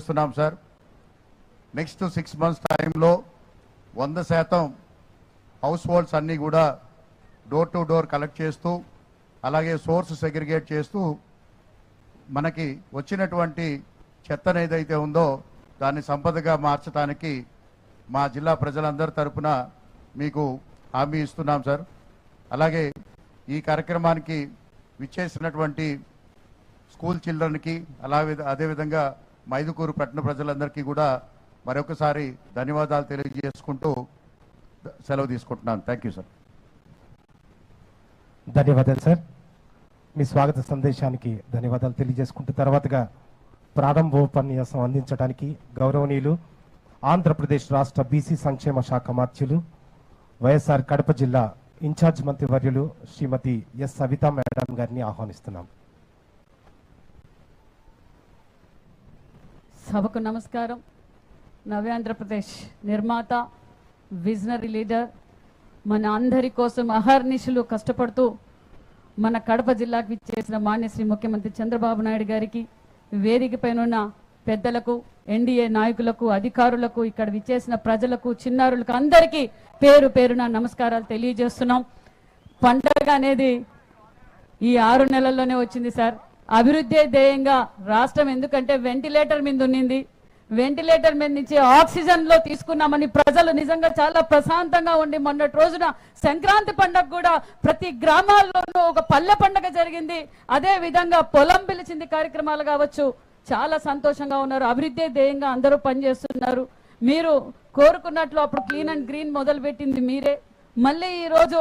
చేస్తున్నాం sir. Next 6 months టైంలో 100% house holds అన్నీ కూడా డోర్ టు డోర్ కలెక్ట్ చేస్తూ అలాగే సోర్స్ సెగ్రిగేట్ చేస్తూ మనకి వచ్చినటువంటి చెత్తను ఏదైతే ఉందో దాన్ని సంపదగా మార్చడానికి మా జిల్లా ప్రజలందరి తరపున మీకు హామీ ఇస్తున్నాం సార్. అలాగే ఈ కార్యక్రమానికి విచ్చేసినటువంటి స్కూల్ చిల్డ్రన్కి అదేవిధంగా మైదుకూరు పట్టణ ప్రజలందరికీ కూడా మరొకసారి ధన్యవాదాలు తెలియజేసుకుంటూ సెలవు తీసుకుంటున్నాను. Thank you sir. ధన్యవాదాలు సార్. మీ స్వాగత సందేశానికి ధన్యవాదాలు తెలియజేసుకుంటూ తర్వాతగా ప్రారంభోపన్యాసం అందించడానికి గౌరవనీయులు ఆంధ్రప్రదేశ్ రాష్ట్ర బీసీ సంక్షేమ శాఖ మార్చులు వైఎస్ఆర్ కడప జిల్లా ఇన్ఛార్జ్ మంత్రివర్యులు శ్రీమతి ఎస్ సవితా మేడం గారిని ఆహ్వానిస్తున్నాం. సభకు నమస్కారం. నవ్యాంధ్రప్రదేశ్ నిర్మాత, విజనరీ లీడర్, మన అందరి కోసం అహర్నిశలు కష్టపడుతూ మన కడప జిల్లాకు విచ్చేసిన మాన్యశ్రీ ముఖ్యమంత్రి చంద్రబాబు నాయుడు గారికి, వేదికపైన పెద్దలకు, ఎన్డీఏ నాయకులకు, అధికారులకు, ఇక్కడ విచ్చేసిన ప్రజలకు, చిన్నారులకు అందరికీ పేరు పేరున నమస్కారాలు తెలియజేస్తున్నాం. పండగ అనేది ఈ 6 నెలల్లోనే వచ్చింది సార్. అభివృద్ధి ధ్యేయంగా రాష్ట్రం ఎందుకంటే వెంటిలేటర్ మీద ఉన్నింది, వెంటిలేటర్ మీద నుంచి ఆక్సిజన్ లో తీసుకున్నామని ప్రజలు నిజంగా చాలా ప్రశాంతంగా ఉండి మొన్నటి రోజున సంక్రాంతి పండుగ కూడా ప్రతి గ్రామాల్లోనూ ఒక పల్లె పండుగ జరిగింది. అదే విధంగా పొలం పిలిచింది కార్యక్రమాలు కావచ్చు. చాలా సంతోషంగా ఉన్నారు. అభివృద్ధి ధ్యేయంగా అందరూ పనిచేస్తున్నారు. మీరు కోరుకున్నట్లు అప్పుడు క్లీన్ అండ్ గ్రీన్ మొదలు పెట్టింది మీరే. మళ్ళీ ఈ రోజు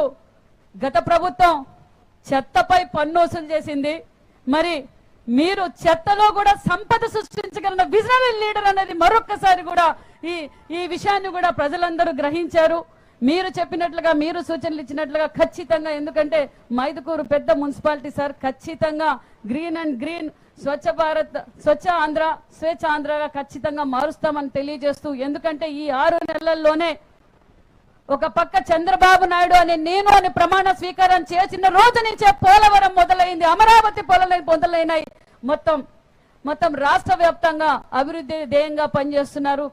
గత ప్రభుత్వం చెత్తపై పన్ను వసూలు చేసింది. మరి మీరు చెత్తలో కూడా సంపద సృష్టించగలిగిన విజనరీ లీడర్ అనేది మరొక్కసారి కూడా ఈ విషయాన్ని కూడా ప్రజలందరూ గ్రహించారు. మీరు చెప్పినట్లుగా, మీరు సూచనలు ఇచ్చినట్లుగా ఖచ్చితంగా, ఎందుకంటే మైదుకూరు పెద్ద మున్సిపాలిటీ సార్, ఖచ్చితంగా green and green, Swachh Bharat, స్వచ్ఛ ఆంధ్ర, స్వేచ్ఛ ఆంధ్రగా ఖచ్చితంగా మారుస్తామని తెలియజేస్తూ, ఎందుకంటే ఈ 6 నెలల్లోనే ఒక పక్క చంద్రబాబు నాయుడు అని ప్రమాణ స్వీకారం చేసిన రోజు నుంచే పోలవరం మొదలైంది, అమరావతి మొదలైనాయి. మొత్తం రాష్ట్ర వ్యాప్తంగా అభివృద్ధి ధ్యేయంగా పనిచేస్తున్నారు.